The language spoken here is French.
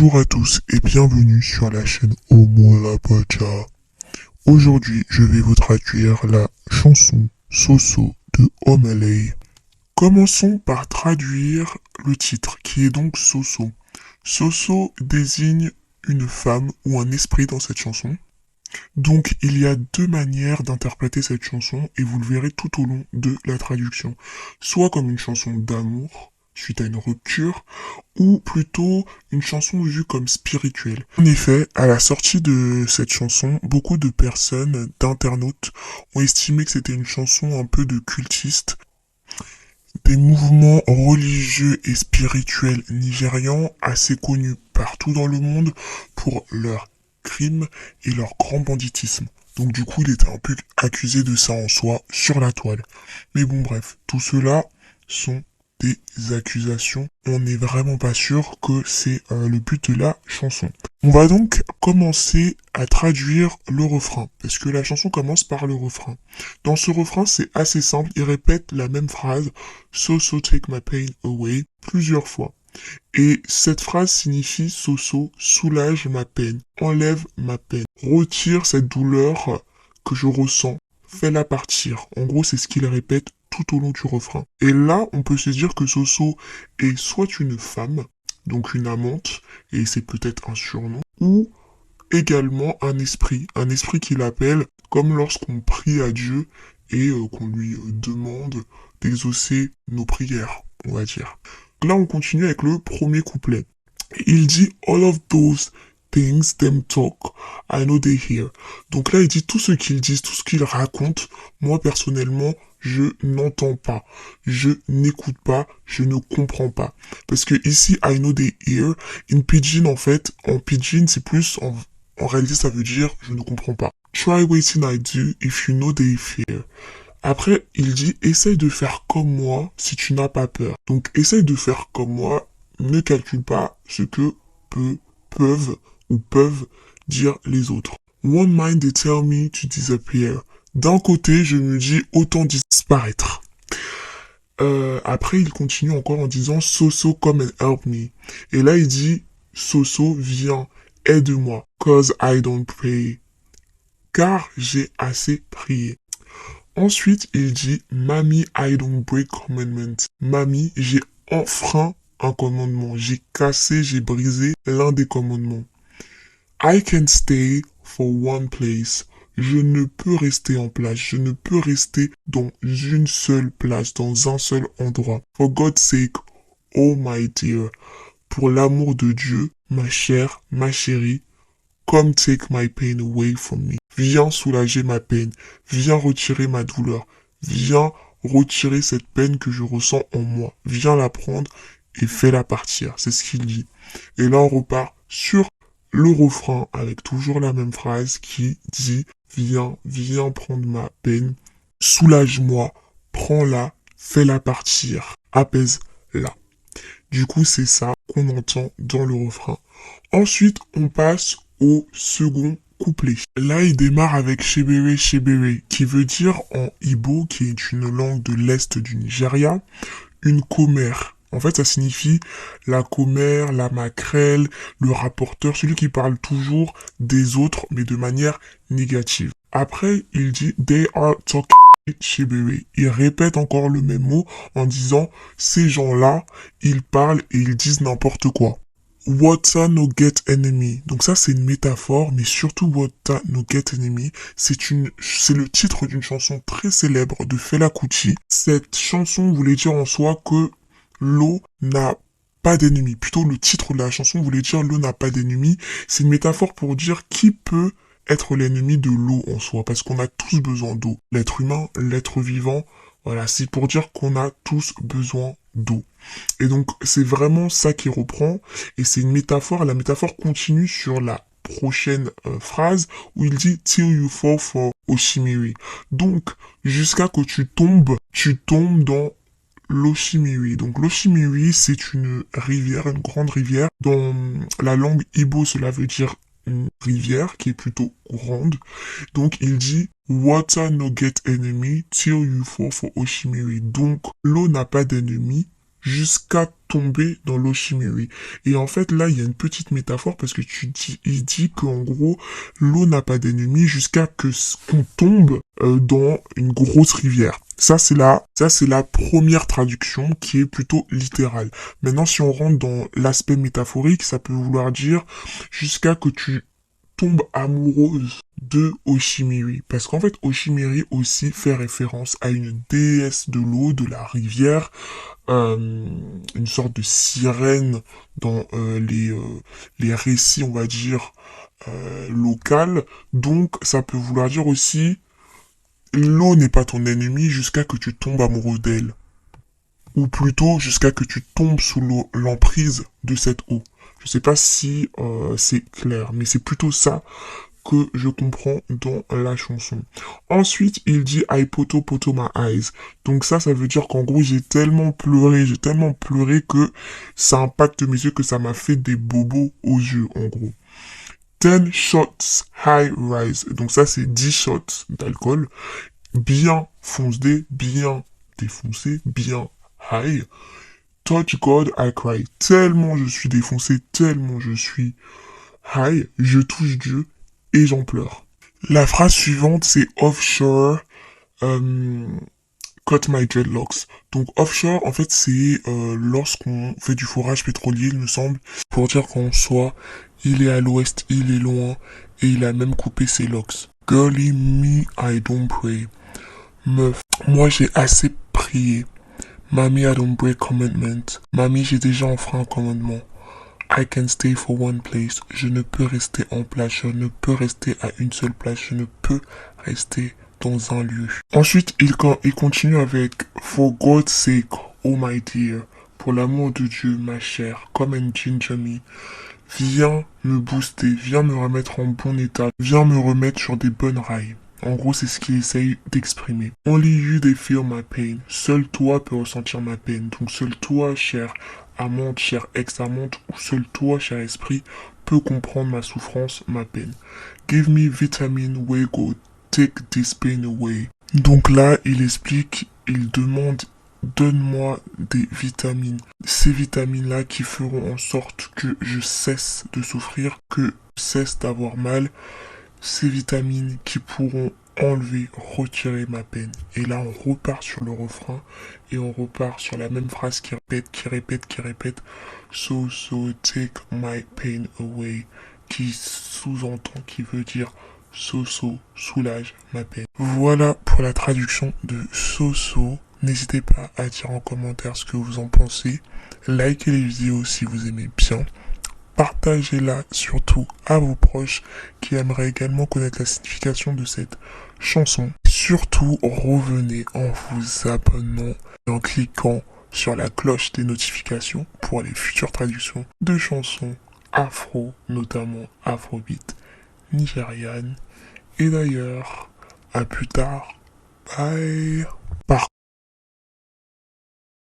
Bonjour à tous et bienvenue sur la chaîne Omo Labaja. Aujourd'hui, je vais vous traduire la chanson Soso de Omelay. Commençons par traduire le titre qui est donc Soso. Soso désigne une femme ou un esprit dans cette chanson. Donc il y a deux manières d'interpréter cette chanson et vous le verrez tout au long de la traduction. Soit comme une chanson d'amour suite à une rupture, ou plutôt une chanson vue comme spirituelle. En effet, à la sortie de cette chanson, beaucoup de personnes, d'internautes, ont estimé que c'était une chanson un peu de cultiste. Des mouvements religieux et spirituels nigérians assez connus partout dans le monde pour leurs crimes et leur grand banditisme. Donc du coup, il était un peu accusé de ça en soi sur la toile. Mais bon bref, tout cela sont des accusations. On n'est vraiment pas sûr que c'est le but de la chanson. On va donc commencer à traduire le refrain, parce que la chanson commence par le refrain. Dans ce refrain, c'est assez simple, il répète la même phrase, So take my pain away, plusieurs fois. Et cette phrase signifie So soulage ma peine, enlève ma peine, retire cette douleur que je ressens, fais-la partir. En gros, c'est ce qu'il répète tout au long du refrain. Et là, on peut se dire que Soso est soit une femme, donc une amante, et c'est peut-être un surnom, ou également un esprit qu'il appelle, comme lorsqu'on prie à Dieu et qu'on lui demande d'exaucer nos prières, on va dire. Là, on continue avec le premier couplet. Il dit « All of those things them talk, I know they hear ». Donc là, il dit tout ce qu'ils disent, tout ce qu'ils racontent, moi personnellement, je n'entends pas, je n'écoute pas, je ne comprends pas. Parce que ici, I know they hear, in pidgin en fait, en pidgin c'est plus, en réalité ça veut dire je ne comprends pas. Try waiting I do if you know they fear. Après, il dit, essaye de faire comme moi si tu n'as pas peur. Donc, essaye de faire comme moi, ne calcule pas ce que peuvent dire les autres. One mind they tell me to disappear. D'un côté, je me dis, autant disparaître. Après, il continue encore en disant, Soso, come and help me. Et là, il dit, Soso, viens, aide-moi, cause I don't pray. Car j'ai assez prié. Ensuite, il dit « Mami, I don't break commandments ». Mami, j'ai enfreint un commandement. J'ai cassé, j'ai brisé l'un des commandements. I can't stay for one place. Je ne peux rester en place. Je ne peux rester dans une seule place, dans un seul endroit. For God's sake, oh my dear. Pour l'amour de Dieu, ma chère, ma chérie, come take my pain away from me. Viens soulager ma peine. Viens retirer ma douleur. Viens retirer cette peine que je ressens en moi. Viens la prendre et fais-la partir. C'est ce qu'il dit. Et là, on repart sur le refrain avec toujours la même phrase qui dit « Viens, viens prendre ma peine. Soulage-moi. Prends-la. Fais-la partir. Apaise-la. » Du coup, c'est ça qu'on entend dans le refrain. Ensuite, on passe au second couplet. Là, il démarre avec Shebere Shebere, qui veut dire en Igbo, qui est une langue de l'Est du Nigeria, une commère. En fait, ça signifie la commère, la maquerelle, le rapporteur, celui qui parle toujours des autres, mais de manière négative. Après, il dit « They are talking Shebere ». Il répète encore le même mot en disant « Ces gens-là, ils parlent et ils disent n'importe quoi ». Wata no get enemy. Donc ça, c'est une métaphore, mais surtout Wata no get enemy, c'est le titre d'une chanson très célèbre de Fela Kuti. Cette chanson voulait dire en soi que l'eau n'a pas d'ennemi. Plutôt, le titre de la chanson voulait dire l'eau n'a pas d'ennemi. C'est une métaphore pour dire qui peut être l'ennemi de l'eau en soi, parce qu'on a tous besoin d'eau. L'être humain, l'être vivant, voilà, c'est pour dire qu'on a tous besoin d'eau. Et donc, c'est vraiment ça qui reprend, et c'est une métaphore, la métaphore continue sur la prochaine phrase, où il dit « Till you fall for Oshimiri ». Donc, jusqu'à que tu tombes dans l'Oshimiri. Donc, l'Oshimiri, c'est une rivière, une grande rivière. Dans la langue Igbo, cela veut dire une rivière qui est plutôt grande. Donc, il dit Water no get enemy till you fall for Oshimiri. Donc, l'eau n'a pas d'ennemi jusqu'à tomber dans l'Oshimiri. Et en fait, là, il y a une petite métaphore parce que il dit qu'en gros, l'eau n'a pas d'ennemi jusqu'à qu'on tombe dans une grosse rivière. Ça, c'est la première traduction qui est plutôt littérale. Maintenant, si on rentre dans l'aspect métaphorique, ça peut vouloir dire jusqu'à que tu tombes amoureuse de Oshimiri. Parce qu'en fait, Oshimiri aussi fait référence à une déesse de l'eau, de la rivière, une sorte de sirène dans les récits, on va dire, locaux. Donc, ça peut vouloir dire aussi, l'eau n'est pas ton ennemi jusqu'à que tu tombes amoureux d'elle. Ou plutôt, jusqu'à que tu tombes sous l'emprise de cette eau. Je sais pas si c'est clair, mais c'est plutôt ça que je comprends dans la chanson. Ensuite, il dit I poto poto my eyes. Donc ça veut dire qu'en gros, j'ai tellement pleuré que ça impacte mes yeux, que ça m'a fait des bobos aux yeux, en gros. 10 shots high rise. Donc ça, c'est 10 shots d'alcool. Bien foncé, bien défoncé, bien high. Touch God, I cry. Tellement je suis défoncé, tellement je suis high, je touche Dieu et j'en pleure. La phrase suivante, c'est offshore, cut my dreadlocks. Donc offshore, en fait, c'est lorsqu'on fait du forage pétrolier, il me semble, pour dire qu'en soit, il est à l'ouest, il est loin, et il a même coupé ses locks. Girly me, I don't pray. Meuf, moi j'ai assez prié. Mamie, I don't break commandment. Mamie, j'ai déjà enfreint un commandement. I can stay for one place. Je ne peux rester en place. Je ne peux rester à une seule place. Je ne peux rester dans un lieu. Ensuite, il continue avec For God's sake, oh my dear. Pour l'amour de Dieu, ma chère, come and ginger me. Viens me booster, viens me remettre en bon état, viens me remettre sur des bonnes rails. En gros, c'est ce qu'il essaye d'exprimer. Only you they feel my pain. Seul toi peux ressentir ma peine. Donc seul toi, cher amante, cher ex-amante, ou seul toi, cher esprit, peut comprendre ma souffrance, ma peine. Give me vitamin way go, take this pain away. Donc là, il explique, il demande, donne-moi des vitamines. Ces vitamines-là qui feront en sorte que je cesse de souffrir, que je cesse d'avoir mal. Ces vitamines qui pourront enlever, retirer ma peine. Et là, on repart sur le refrain et on repart sur la même phrase qui répète. So, take my pain away. Qui sous-entend, qui veut dire so, soulage ma peine. Voilà pour la traduction de so. N'hésitez pas à dire en commentaire ce que vous en pensez. Likez les vidéos si vous aimez bien. Partagez-la surtout à vos proches qui aimeraient également connaître la signification de cette chanson. Surtout, revenez en vous abonnant et en cliquant sur la cloche des notifications pour les futures traductions de chansons afro, notamment afrobeat, nigériane. Et d'ailleurs, à plus tard. Bye.